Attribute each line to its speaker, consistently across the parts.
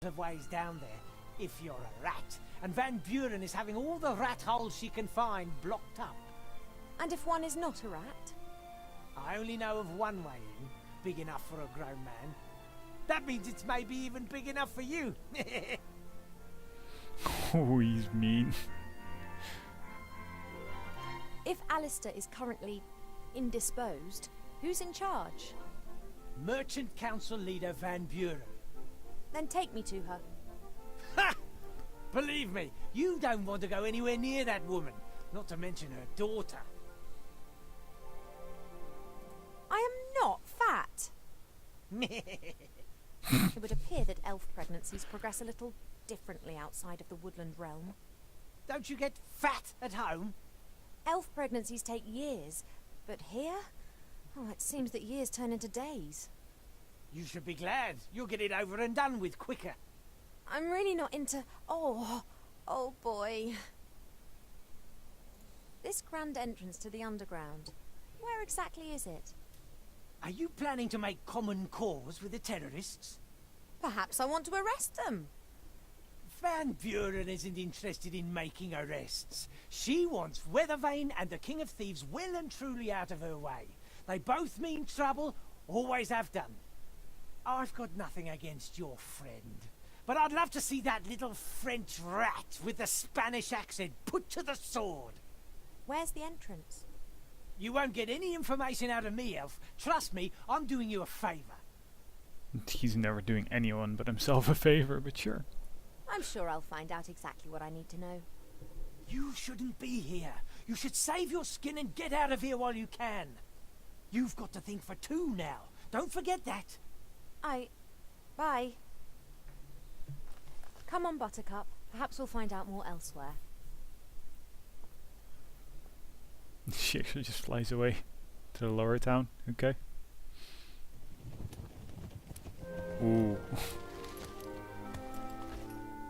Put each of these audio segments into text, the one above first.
Speaker 1: of ways down there, if you're a rat. And Van Buren is having all the rat holes she can find blocked up.
Speaker 2: And if one is not a rat?
Speaker 1: I only know of one way in, big enough for a grown man. That means it's maybe even big enough for you.
Speaker 3: Oh, he's mean.
Speaker 2: If Alistair is currently indisposed, who's in charge?
Speaker 1: Merchant Council leader Van Buren.
Speaker 2: Then take me to her.
Speaker 1: Ha! Believe me, you don't want to go anywhere near that woman, not to mention her daughter.
Speaker 2: I am not fat. It would appear that elf pregnancies progress a little differently outside of the woodland realm.
Speaker 1: Don't you get fat at home?
Speaker 2: Elf pregnancies take years, but here? Oh, it seems that years turn into days.
Speaker 1: You should be glad. You'll get it over and done with quicker.
Speaker 2: I'm really not into... Oh boy. This grand entrance to the underground, where exactly is it?
Speaker 1: Are you planning to make common cause with the terrorists?
Speaker 2: Perhaps I want to arrest them.
Speaker 1: Van Buren isn't interested in making arrests. She wants Weathervane and the King of Thieves well and truly out of her way. They both mean trouble, always have done. I've got nothing against your friend, but I'd love to see that little French rat with the Spanish accent put to the sword.
Speaker 2: Where's the entrance?
Speaker 1: You won't get any information out of me, Elf. Trust me, I'm doing you a favour.
Speaker 3: He's never doing anyone but himself a favor, but sure.
Speaker 2: I'm sure I'll find out exactly what I need to know.
Speaker 1: You shouldn't be here. You should save your skin and get out of here while you can. You've got to think for two now. Don't forget that.
Speaker 2: Bye. Come on, Buttercup. Perhaps we'll find out more elsewhere.
Speaker 3: She actually just flies away to the lower town. Okay. Ooh.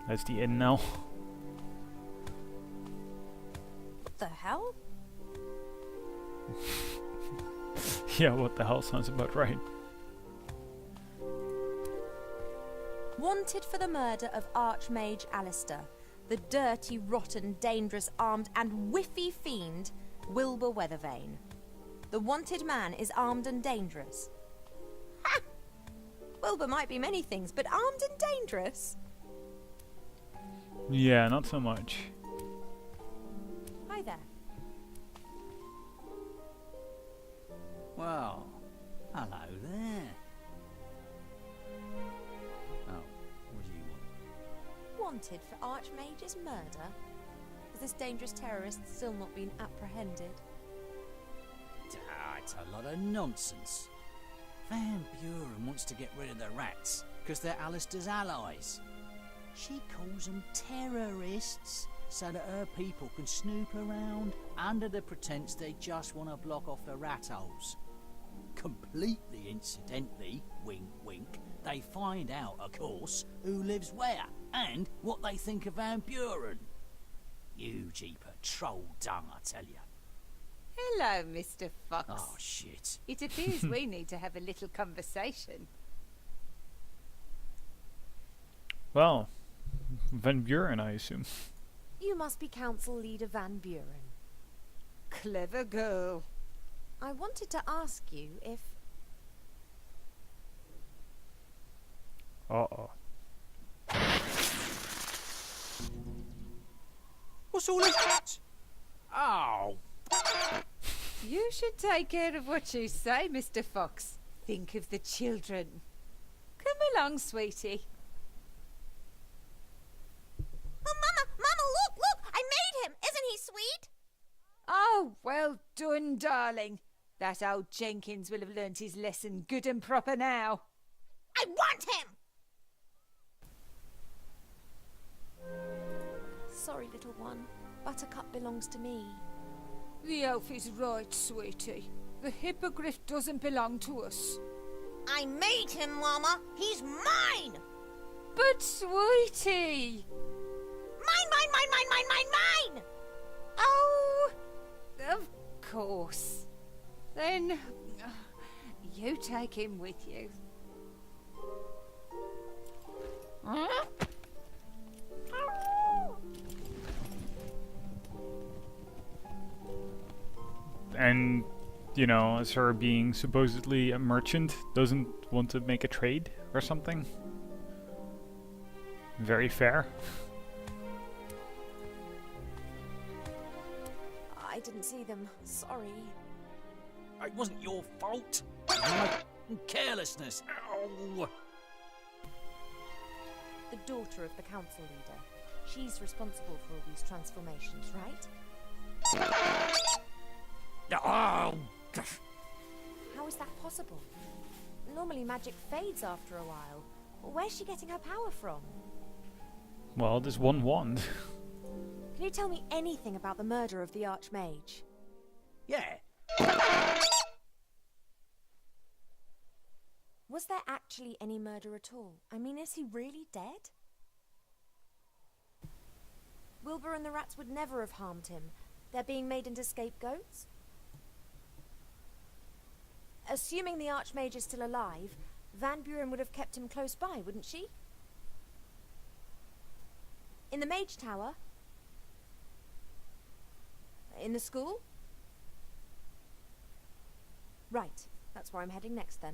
Speaker 3: That's the inn now.
Speaker 2: What the hell?
Speaker 3: Yeah, what the hell sounds about right.
Speaker 2: Wanted for the murder of Archmage Alistair, the dirty, rotten, dangerous, armed and whiffy fiend Wilbur Weathervane. The wanted man is armed and dangerous. Ha! Wilbur might be many things, but armed and dangerous?
Speaker 3: Yeah, not so much.
Speaker 2: Hi there.
Speaker 4: Well, hello there. Oh, what do you want?
Speaker 2: Wanted for Archmage's murder? Has this dangerous terrorist still not been apprehended?
Speaker 4: It's a lot of nonsense. Van Buren wants to get rid of the rats because they're Alistair's allies. She calls them terrorists so that her people can snoop around under the pretense they just want to block off the rat holes. Completely incidentally, wink wink, they find out, of course, who lives where and what they think of Van Buren. You jeeper troll dung, I tell you.
Speaker 5: Hello, Mr. Fox.
Speaker 4: Oh, shit.
Speaker 5: It appears we need to have a little conversation.
Speaker 3: Well, Van Buren, I assume.
Speaker 2: You must be Council Leader Van Buren.
Speaker 5: Clever girl.
Speaker 2: I wanted to ask you if...
Speaker 3: Uh-oh.
Speaker 4: What's all this? Oh.
Speaker 5: You should take care of what you say, Mr. Fox. Think of the children. Come along, sweetie.
Speaker 6: Oh, Mama, look! I made him! Isn't he sweet?
Speaker 5: Oh, well done, darling. That old Jenkins will have learnt his lesson good and proper now.
Speaker 6: I want him!
Speaker 2: Sorry, little one. Buttercup belongs to me.
Speaker 5: The elf is right, sweetie. The hippogriff doesn't belong to us.
Speaker 6: I made him, Mama! He's mine!
Speaker 5: But, sweetie!
Speaker 6: Mine!
Speaker 5: Oh, of course. Then, you take him with you.
Speaker 3: And, you know, as her being supposedly a merchant, doesn't want to make a trade or something. Very fair.
Speaker 2: I didn't see them. Sorry.
Speaker 4: It wasn't your fault. My carelessness. Ow.
Speaker 2: The daughter of the council leader. She's responsible for all these transformations, right?
Speaker 4: Oh.
Speaker 2: How is that possible? Normally magic fades after a while. Where's she getting her power from?
Speaker 3: Well, there's one wand.
Speaker 2: Can you tell me anything about the murder of the Archmage?
Speaker 4: Yeah.
Speaker 2: Was there actually any murder at all? I mean, is he really dead? Wilbur and the rats would never have harmed him. They're being made into scapegoats? Assuming the Archmage is still alive, Van Buren would have kept him close by, wouldn't she? In the Mage Tower? In the school? Right, that's where I'm heading next then.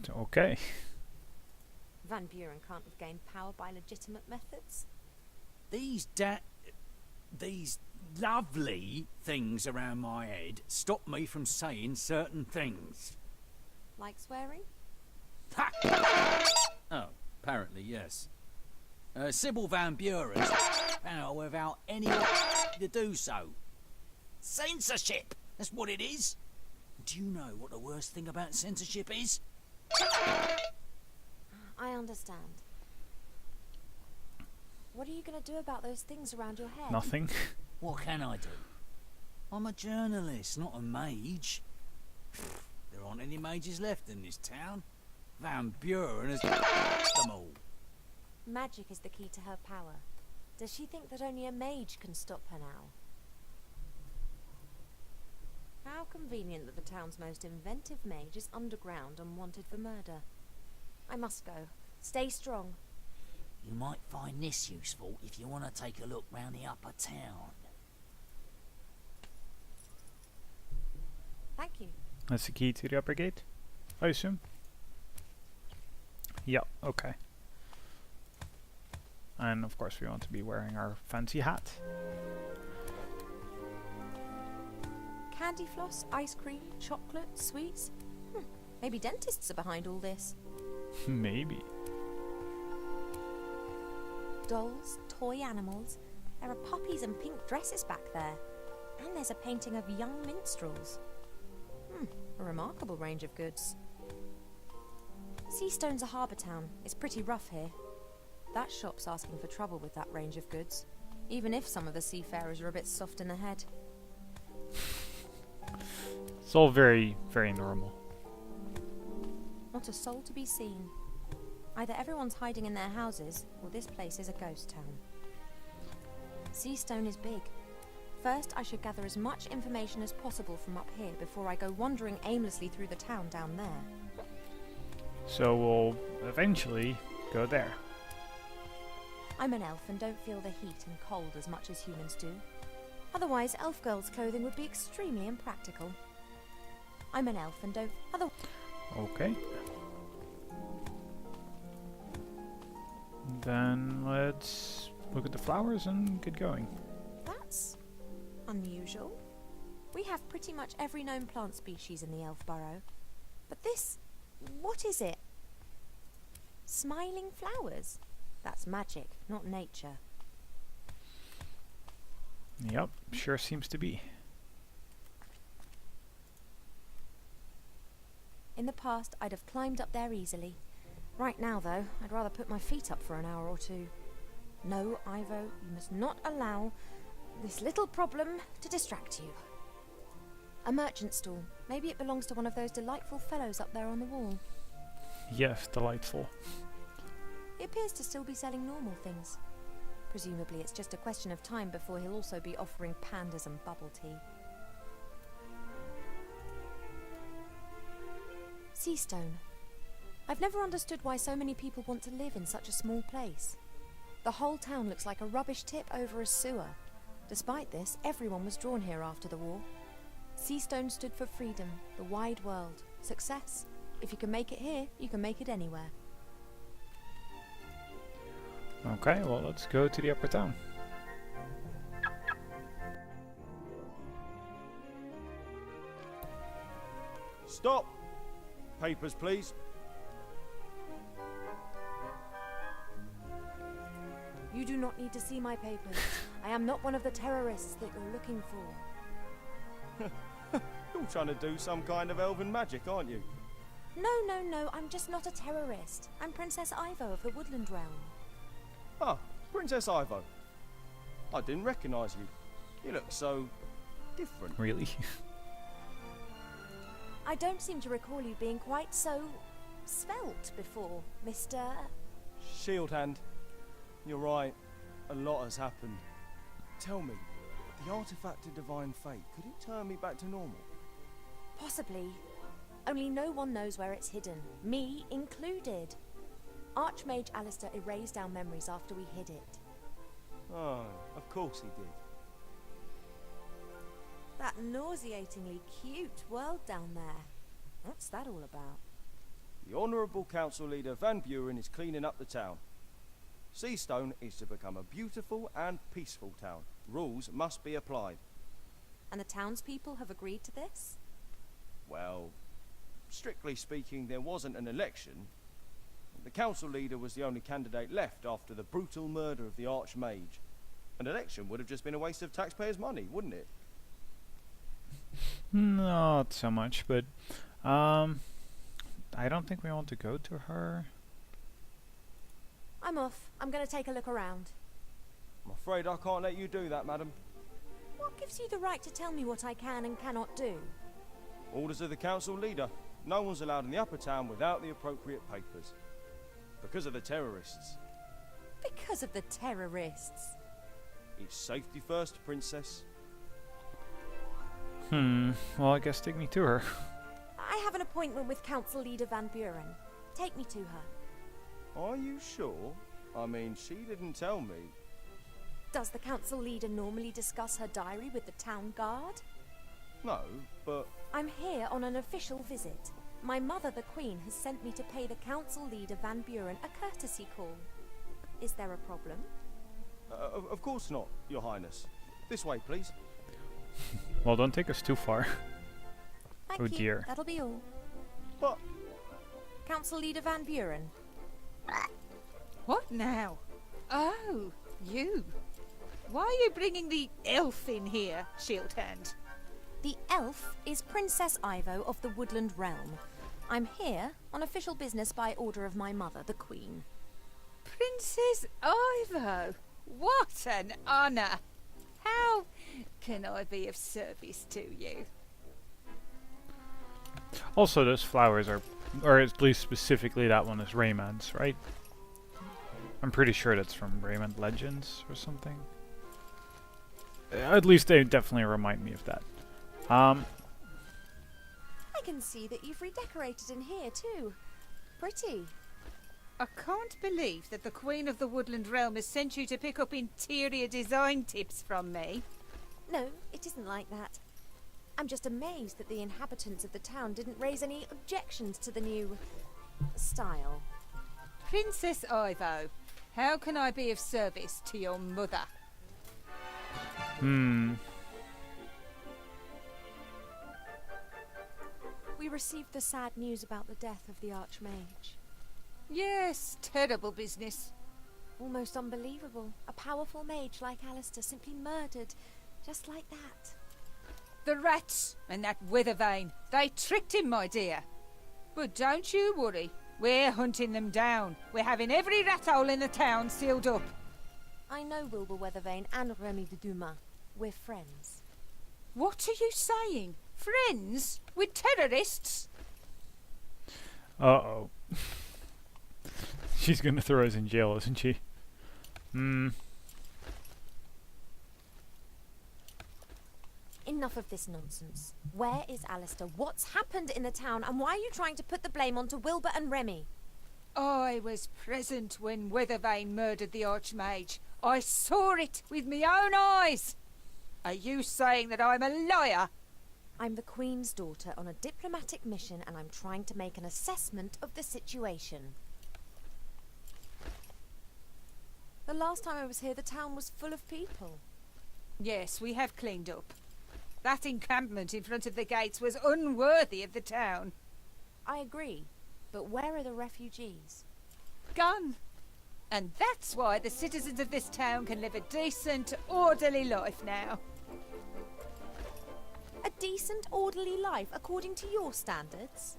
Speaker 3: Okay.
Speaker 2: Van Buren can't have gained power by legitimate methods.
Speaker 4: These lovely things around my head stop me from saying certain things.
Speaker 2: Like swearing?
Speaker 4: Ha! Oh, apparently, yes. Sybil Van Buren's power without anyone to do so. Censorship! That's what it is. Do you know what the worst thing about censorship is?
Speaker 2: I understand. What are you going to do about those things around your head?
Speaker 3: Nothing.
Speaker 4: What can I do? I'm a journalist, not a mage. There aren't any mages left in this town. Van Buren has them all.
Speaker 2: Magic is the key to her power. Does she think that only a mage can stop her now? How convenient that the town's most inventive mage is underground and wanted for murder. I must go. Stay strong.
Speaker 4: You might find this useful if you want to take a look round the upper town.
Speaker 2: Thank you.
Speaker 3: That's the key to the upper gate, I assume. Yeah, okay. And of course we want to be wearing our fancy hat.
Speaker 2: Candy floss, ice cream, chocolate, sweets. Maybe dentists are behind all this.
Speaker 3: Maybe.
Speaker 2: Dolls, toy animals. There are puppies and pink dresses back there. And there's a painting of young minstrels. A remarkable range of goods. Seastone's a harbour town. It's pretty rough here. That shop's asking for trouble with that range of goods, even if some of the seafarers are a bit soft in the head.
Speaker 3: It's all very, very normal.
Speaker 2: Not a soul to be seen. Either everyone's hiding in their houses, or this place is a ghost town. Seastone is big. First, I should gather as much information as possible from up here before I go wandering aimlessly through the town down there.
Speaker 3: So we'll eventually go there.
Speaker 2: I'm an elf and don't feel the heat and cold as much as humans do. Otherwise, elf girls' clothing would be extremely impractical. I'm an elf and don't...
Speaker 3: Okay. Then let's look at the flowers and get going.
Speaker 2: That's unusual. We have pretty much every known plant species in the elf burrow. But this... what is it? Smiling flowers? That's magic, not nature.
Speaker 3: Yep, sure seems to be.
Speaker 2: In the past, I'd have climbed up there easily. Right now, though, I'd rather put my feet up for an hour or two. No, Ivo, you must not allow this little problem to distract you. A merchant stall. Maybe it belongs to one of those delightful fellows up there on the wall.
Speaker 3: Yes, delightful.
Speaker 2: He appears to still be selling normal things. Presumably it's just a question of time before he'll also be offering pandas and bubble tea. Seastone. I've never understood why so many people want to live in such a small place. The whole town looks like a rubbish tip over a sewer. Despite this, everyone was drawn here after the war. Seastone stood for freedom, the wide world, success. If you can make it here, you can make it anywhere.
Speaker 3: Okay, well, let's go to the upper town.
Speaker 7: Stop! Papers, please.
Speaker 2: You do not need to see my papers. I am not one of the terrorists that you're looking for.
Speaker 7: You're trying to do some kind of elven magic, aren't you?
Speaker 2: No, I'm just not a terrorist. I'm Princess Ivo of the Woodland Realm.
Speaker 7: Ah, Princess Ivo. I didn't recognise you. You look so different.
Speaker 3: Really?
Speaker 2: I don't seem to recall you being quite so svelte before, Mr.
Speaker 7: Shield Hand. You're right. A lot has happened. Tell me, the artifact of divine fate, could it turn me back to normal?
Speaker 2: Possibly. Only no one knows where it's hidden, me included. Archmage Alistair erased our memories after we hid it.
Speaker 7: Oh, of course he did.
Speaker 2: That nauseatingly cute world down there. What's that all about?
Speaker 7: The Honourable Council Leader Van Buren is cleaning up the town. Seastone is to become a beautiful and peaceful town. Rules must be applied.
Speaker 2: And the townspeople have agreed to this?
Speaker 7: Well, strictly speaking, there wasn't an election. The council leader was the only candidate left after the brutal murder of the Archmage. An election would have just been a waste of taxpayers' money, wouldn't it?
Speaker 3: Not so much, but I don't think we want to go to her.
Speaker 2: I'm off. I'm going to take a look around.
Speaker 7: I'm afraid I can't let you do that, madam.
Speaker 2: What gives you the right to tell me what I can and cannot do?
Speaker 7: Orders of the council leader. No one's allowed in the upper town without the appropriate papers. Because of the terrorists.
Speaker 2: Because of the terrorists.
Speaker 7: It's safety first, princess.
Speaker 3: Well, I guess take me to her.
Speaker 2: I have an appointment with Council Leader Van Buren. Take me to her.
Speaker 7: Are you sure? I mean, she didn't tell me.
Speaker 2: Does the Council Leader normally discuss her diary with the town guard?
Speaker 7: No, but
Speaker 2: I'm here on an official visit. My mother, the Queen, has sent me to pay the Council Leader Van Buren a courtesy call. Is there a problem?
Speaker 7: of course not, Your Highness. This way, please.
Speaker 3: Well, don't take us too far.
Speaker 2: Thank
Speaker 3: Oh
Speaker 2: you.
Speaker 3: dear.
Speaker 2: That'll be all.
Speaker 7: But
Speaker 2: Council Leader Van Buren.
Speaker 5: What now? Oh, you. Why are you bringing the elf in here, Shield Hand?
Speaker 2: The elf is Princess Ivo of the Woodland Realm. I'm here on official business by order of my mother, the Queen.
Speaker 5: Princess Ivo. What an honour. How can I be of service to you?
Speaker 3: Also, those flowers are, or at least specifically that one is Raymond's, right? I'm pretty sure that's from Raymond Legends or something. At least they definitely remind me of that.
Speaker 2: I can see that you've redecorated in here too. Pretty.
Speaker 5: I can't believe that the Queen of the Woodland Realm has sent you to pick up interior design tips from me.
Speaker 2: No, it isn't like that. I'm just amazed that the inhabitants of the town didn't raise any objections to the new style.
Speaker 5: Princess Ivo, how can I be of service to your mother?
Speaker 2: We received the sad news about the death of the Archmage.
Speaker 5: Yes, terrible business.
Speaker 2: Almost unbelievable. A powerful mage like Alistair simply murdered, just like that.
Speaker 5: The rats and that Weathervane, they tricked him, my dear. But don't you worry, we're hunting them down. We're having every rat hole in the town sealed up.
Speaker 2: I know Wilbur Weathervane and Remy de Dumas. We're friends.
Speaker 5: What are you saying? Friends? With terrorists?
Speaker 3: Uh-oh. She's gonna throw us in jail, isn't she?
Speaker 2: In Enough of this nonsense. Where is Alistair? What's happened in the town? And why are you trying to put the blame onto Wilbur and Remy?
Speaker 5: I was present when Weathervane murdered the Archmage. I saw it with my own eyes. Are you saying that I'm a liar?
Speaker 2: I'm the Queen's daughter on a diplomatic mission, and I'm trying to make an assessment of the situation. The last time I was here, the town was full of people.
Speaker 5: Yes, we have cleaned up. That encampment in front of the gates was unworthy of the town.
Speaker 2: I agree, but where are the refugees?
Speaker 5: Gone. And that's why the citizens of this town can live a decent, orderly life now.
Speaker 2: A decent, orderly life, according to your standards?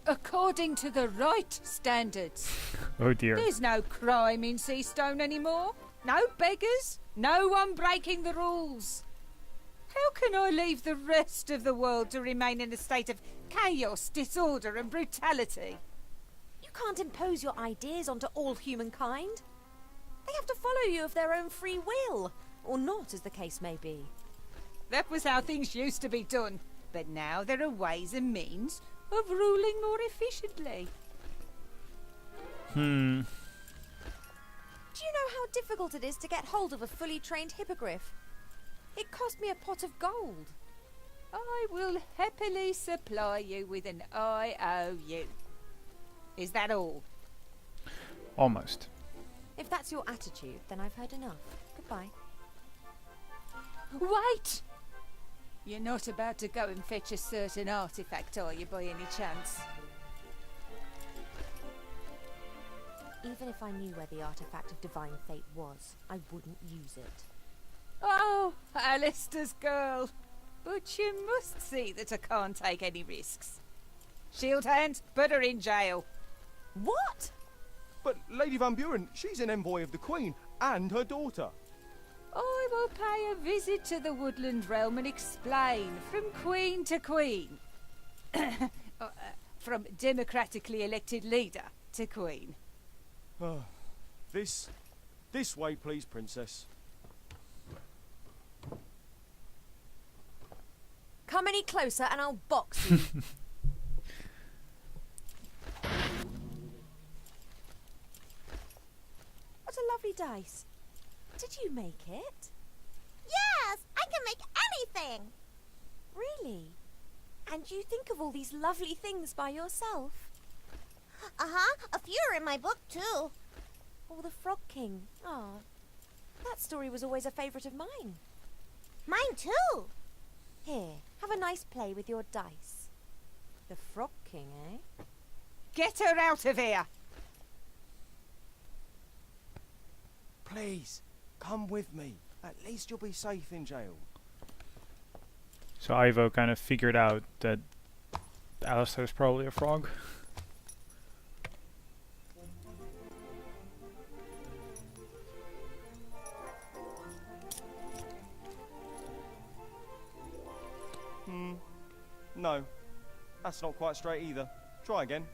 Speaker 5: According to the right standards.
Speaker 3: Oh dear.
Speaker 5: There's no crime in Seastone anymore. No beggars. No one breaking the rules. How can I leave the rest of the world to remain in a state of chaos, disorder and brutality?
Speaker 2: You can't impose your ideas onto all humankind. They have to follow you of their own free will, or not, as the case may be.
Speaker 5: That was how things used to be done. But now there are ways and means of ruling more efficiently.
Speaker 2: Do you know how difficult it is to get hold of a fully trained hippogriff? It cost me a pot of gold.
Speaker 5: I will happily supply you with an IOU. Is that all?
Speaker 3: Almost.
Speaker 2: If that's your attitude, then I've heard enough. Goodbye.
Speaker 5: Wait! You're not about to go and fetch a certain artifact, are you, by any chance?
Speaker 2: Even if I knew where the artifact of divine fate was, I wouldn't use it.
Speaker 5: Oh, Alistair's girl. But you must see that I can't take any risks. Shield hand, put her in jail.
Speaker 2: What?
Speaker 7: But Lady Van Buren, she's an envoy of the Queen and her daughter.
Speaker 5: I will pay a visit to the Woodland Realm and explain from Queen to Queen. From democratically elected leader to Queen.
Speaker 7: This way, please, Princess.
Speaker 2: Come any closer and I'll box you. What a lovely dice. Did you make it?
Speaker 6: Yes, I can make anything.
Speaker 2: Really? And you think of all these lovely things by yourself?
Speaker 6: Uh-huh, a few are in my book, too.
Speaker 2: Oh, the Frog King. Oh, that story was always a favourite of mine.
Speaker 6: Mine, too.
Speaker 2: Here, have a nice play with your dice. The Frog King, eh?
Speaker 5: Get her out of here!
Speaker 7: Please, come with me. At least you'll be safe in jail.
Speaker 3: So Ivo kind of figured out that Alistair's probably a frog.
Speaker 7: No, that's not quite straight either. Try again.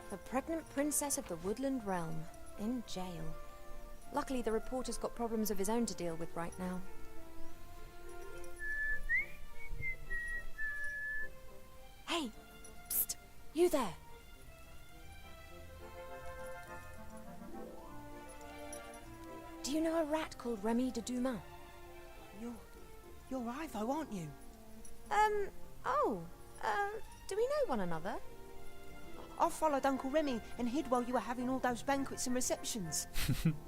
Speaker 2: The pregnant princess of the Woodland Realm, in jail. Luckily, the reporter's got problems of his own to deal with right now. Hey! Psst! You there! Do you know a rat called Remy de Dumas?
Speaker 8: You're Ivo, aren't you?
Speaker 2: Do we know one another?
Speaker 8: I followed Uncle Remy and hid while you were having all those banquets and receptions.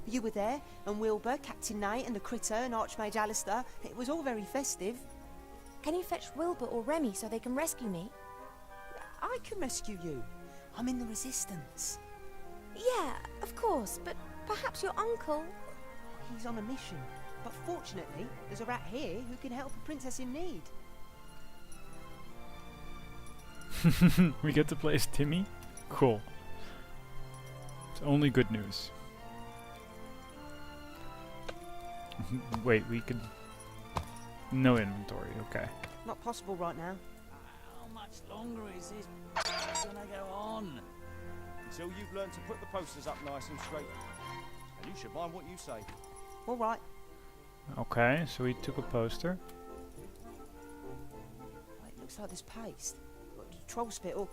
Speaker 8: You were there, and Wilbur, Captain Knight, and the Critter, and Archmage Alistair. It was all very festive.
Speaker 2: Can you fetch Wilbur or Remy so they can rescue me?
Speaker 8: I can rescue you. I'm in the Resistance.
Speaker 2: Yeah, of course, but perhaps your uncle...
Speaker 8: He's on a mission, but fortunately, there's a rat here who can help a princess in need.
Speaker 3: We get to play as Timmy? Cool. It's only good news. Wait, we could... No inventory, okay.
Speaker 8: Not possible right now.
Speaker 4: How much longer is this gonna go on?
Speaker 7: Until you've learned to put the posters up nice and straight. and you should mind what you say.
Speaker 8: All right.
Speaker 3: Okay, so we took a poster.
Speaker 8: It looks like there's paste. Troll spit or